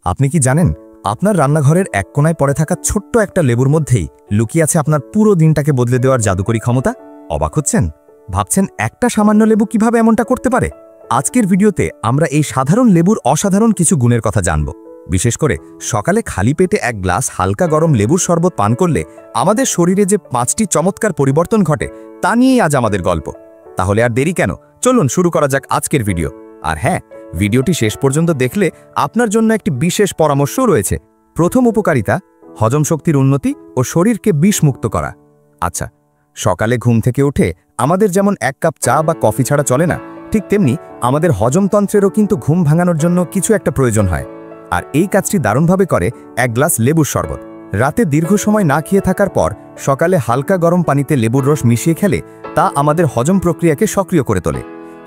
আপনি কি জানেন আপনার রান্নাঘরের এক কোণায় পড়ে থাকা ছোট্ট একটা লেবুর মধ্যেই লুকিয়ে আছে আপনার পুরো দিনটাকে বদলে দেওয়ার জাদুকরী ক্ষমতা? অবাক হচ্ছেন? ভাবছেন একটা সামান্য লেবু কিভাবে এমনটা করতে পারে? আজকের ভিডিওতে আমরা এই সাধারণ লেবুর অসাধারণ কিছু গুণের কথা জানব। বিশেষ করে সকালে খালি পেটে এক গ্লাস হালকা গরম লেবুর শরবত পান করলে আমাদের শরীরে যে 5টি চমৎকার পরিবর্তন ঘটে তা নিয়েই আজ আমাদের গল্প। তাহলে আর দেরি কেন, চলুন শুরু করা যাক আজকের ভিডিও। আর হ্যাঁ, ভিডিওটি শেষ পর্যন্ত দেখলে আপনার জন্য একটি বিশেষ পরামর্শও রয়েছে। প্রথম উপকারিতা, হজম শক্তির উন্নতি ও শরীরকে বিষমুক্ত করা। আচ্ছা, সকালে ঘুম থেকে উঠে আমাদের যেমন এক কাপ চা বা কফি ছাড়া চলে না, ঠিক তেমনি আমাদের হজমতন্ত্রেরও কিন্তু ঘুম ভাঙানোর জন্য কিছু একটা প্রয়োজন হয়। আর এই কাজটি দারুণভাবে করে এক গ্লাস লেবুর শরবত। রাতে দীর্ঘ সময় না খেয়ে থাকার পর সকালে হালকা গরম পানিতে লেবুর রস মিশিয়ে খেলে তা আমাদের হজম প্রক্রিয়াকে সক্রিয় করে তোলে।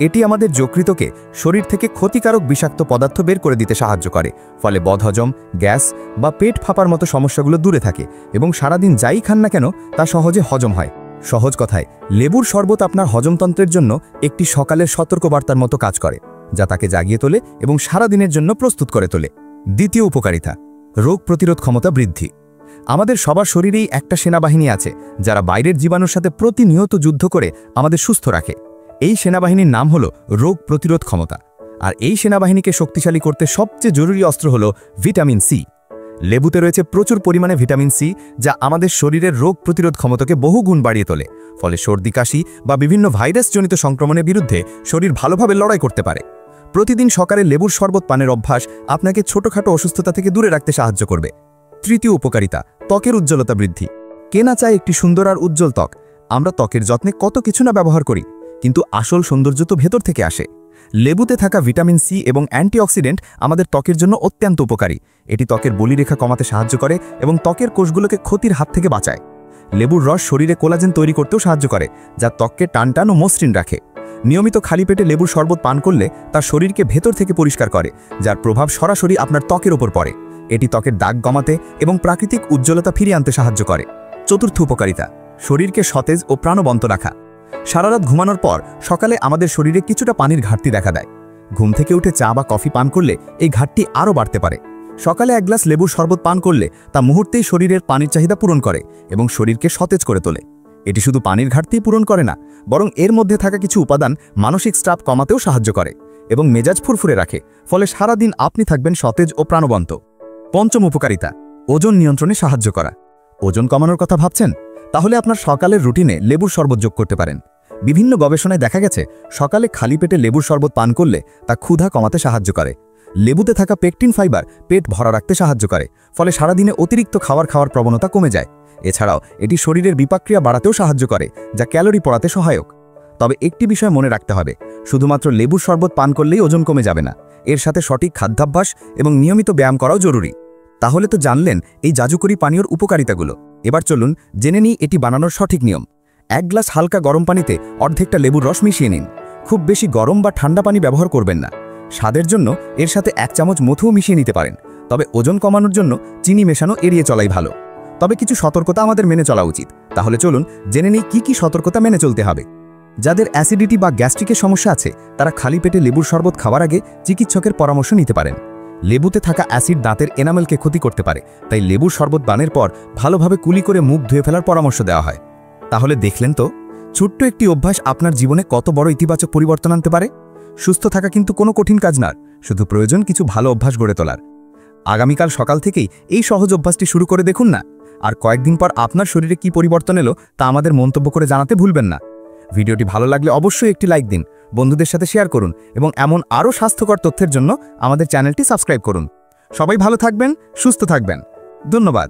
এটি আমাদের যকৃতকে শরীর থেকে ক্ষতিকারক বিষাক্ত পদার্থ বের করে দিতে সাহায্য করে, ফলে বদহজম, গ্যাস বা পেট ফাঁপার মতো সমস্যাগুলো দূরে থাকে এবং সারাদিন যাই খান না কেন তা সহজে হজম হয়। সহজ কথায়, লেবুর শরবত আপনার হজমতন্ত্রের জন্য একটি সকালের সতর্কবার্তার মতো কাজ করে, যা তাকে জাগিয়ে তোলে এবং সারাদিনের জন্য প্রস্তুত করে তোলে। দ্বিতীয় উপকারিতা, রোগ প্রতিরোধ ক্ষমতা বৃদ্ধি। আমাদের সবার শরীরেই একটা সেনাবাহিনী আছে যারা বাইরের জীবাণুর সাথে প্রতিনিয়ত যুদ্ধ করে আমাদের সুস্থ রাখে। এই সেনাবাহিনীর নাম হলো রোগ প্রতিরোধ ক্ষমতা। আর এই সেনাবাহিনীকে শক্তিশালী করতে সবচেয়ে জরুরি অস্ত্র হলো ভিটামিন সি। লেবুতে রয়েছে প্রচুর পরিমাণে ভিটামিন সি, যা আমাদের শরীরের রোগ প্রতিরোধ ক্ষমতাকে বহুগুণ বাড়িয়ে তোলে। ফলে সর্দি, কাশি বা বিভিন্ন ভাইরাসজনিত সংক্রমণের বিরুদ্ধে শরীর ভালোভাবে লড়াই করতে পারে। প্রতিদিন সকালে লেবুর শরবত পানের অভ্যাস আপনাকে ছোটখাটো অসুস্থতা থেকে দূরে রাখতে সাহায্য করবে। তৃতীয় উপকারিতা, ত্বকের উজ্জ্বলতা বৃদ্ধি। কে না চায় একটি সুন্দর আর উজ্জ্বল ত্বক? আমরা ত্বকের যত্নে কত কিছু না ব্যবহার করি, কিন্তু আসল সৌন্দর্য তো ভেতর থেকে আসে। লেবুতে থাকা ভিটামিন সি এবং অ্যান্টিঅক্সিডেন্ট আমাদের ত্বকের জন্য অত্যন্ত উপকারী। এটি ত্বকের বলিরেখা কমাতে সাহায্য করে এবং ত্বকের কোষগুলোকে ক্ষতির হাত থেকে বাঁচায়। লেবুর রস শরীরে কোলাজেন তৈরি করতেও সাহায্য করে, যা ত্বককে টানটান ও মসৃণ রাখে। নিয়মিত খালি পেটে লেবুর শরবত পান করলে তা শরীরকে ভেতর থেকে পরিষ্কার করে, যার প্রভাব সরাসরি আপনার ত্বকের ওপর পড়ে। এটি ত্বকের দাগ কমাতে এবং প্রাকৃতিক উজ্জ্বলতা ফিরিয়ে আনতে সাহায্য করে। চতুর্থ উপকারিতা, শরীরকে সতেজ ও প্রাণবন্ত রাখা। সারারাত ঘুমানোর পর সকালে আমাদের শরীরে কিছুটা পানির ঘাটতি দেখা দেয়। ঘুম থেকে উঠে চা বা কফি পান করলে এই ঘাটতি আরও বাড়তে পারে। সকালে এক গ্লাস লেবুর শরবত পান করলে তা মুহূর্তেই শরীরের পানির চাহিদা পূরণ করে এবং শরীরকে সতেজ করে তোলে। এটি শুধু পানির ঘাটতিই পূরণ করে না, বরং এর মধ্যে থাকা কিছু উপাদান মানসিক চাপ কমাতেও সাহায্য করে এবং মেজাজ ফুরফুরে রাখে। ফলে সারাদিন আপনি থাকবেন সতেজ ও প্রাণবন্ত। পঞ্চম উপকারিতা, ওজন নিয়ন্ত্রণে সাহায্য করা। ওজন কমানোর কথা ভাবছেন? তাহলে আপনার সকালের রুটিনে লেবুর শরবত যোগ করতে পারেন। বিভিন্ন গবেষণায় দেখা গেছে সকালে খালি পেটে লেবুর শরবত পান করলে তা ক্ষুধা কমাতে সাহায্য করে। লেবুতে থাকা পেকটিন ফাইবার পেট ভরা রাখতে সাহায্য করে, ফলে সারাদিনে অতিরিক্ত খাওয়ার প্রবণতা কমে যায়। এছাড়াও এটি শরীরের বিপাক্রিয়া বাড়াতেও সাহায্য করে, যা ক্যালোরি পড়াতে সহায়ক। তবে একটি বিষয় মনে রাখতে হবে, শুধুমাত্র লেবুর শরবত পান করলেই ওজন কমে যাবে না। এর সাথে সঠিক খাদ্যাভ্যাস এবং নিয়মিত ব্যায়াম করাও জরুরি। তাহলে তো জানলেন এই জাদুকরী পানীয়র উপকারিতাগুলো। এবার চলুন জেনে নিই এটি বানানোর সঠিক নিয়ম। এক গ্লাস হালকা গরম পানিতে অর্ধেকটা লেবুর রস মিশিয়ে নিন। খুব বেশি গরম বা ঠান্ডা পানি ব্যবহার করবেন না। স্বাদের জন্য এর সাথে 1 চামচ মধুও মিশিয়ে নিতে পারেন, তবে ওজন কমানোর জন্য চিনি মেশানো এড়িয়ে চলাই ভালো। তবে কিছু সতর্কতা আমাদের মেনে চলা উচিত। তাহলে চলুন জেনে নিই কি সতর্কতা মেনে চলতে হবে। যাদের অ্যাসিডিটি বা গ্যাস্ট্রিকের সমস্যা আছে তারা খালি পেটে লেবুর শরবত খাওয়ার আগে চিকিৎসকের পরামর্শ নিতে পারেন। লেবুতে থাকা অ্যাসিড দাঁতের এনামেলকে ক্ষতি করতে পারে, তাই লেবুর শরবত পানের পর ভালোভাবে কুলি করে মুখ ধুয়ে ফেলার পরামর্শ দেওয়া হয়। তাহলে দেখলেন তো, ছোট্ট একটি অভ্যাস আপনার জীবনে কত বড় ইতিবাচক পরিবর্তন আনতে পারে। সুস্থ থাকা কিন্তু কোনো কঠিন কাজ না, শুধু প্রয়োজন কিছু ভালো অভ্যাস গড়ে তোলার। আগামীকাল সকাল থেকেই এই সহজ অভ্যাসটি শুরু করে দেখুন না। আর কয়েকদিন পর আপনার শরীরে কি পরিবর্তন এলো তা আমাদের মন্তব্য করে জানাতে ভুলবেন না। ভিডিওটি ভালো লাগলে অবশ্যই একটি লাইক দিন, বন্ধুদের সাথে শেয়ার করুন এবং এমন আরও স্বাস্থ্যকর তথ্যের জন্য আমাদের চ্যানেলটি সাবস্ক্রাইব করুন। সবাই ভালো থাকবেন, সুস্থ থাকবেন। ধন্যবাদ।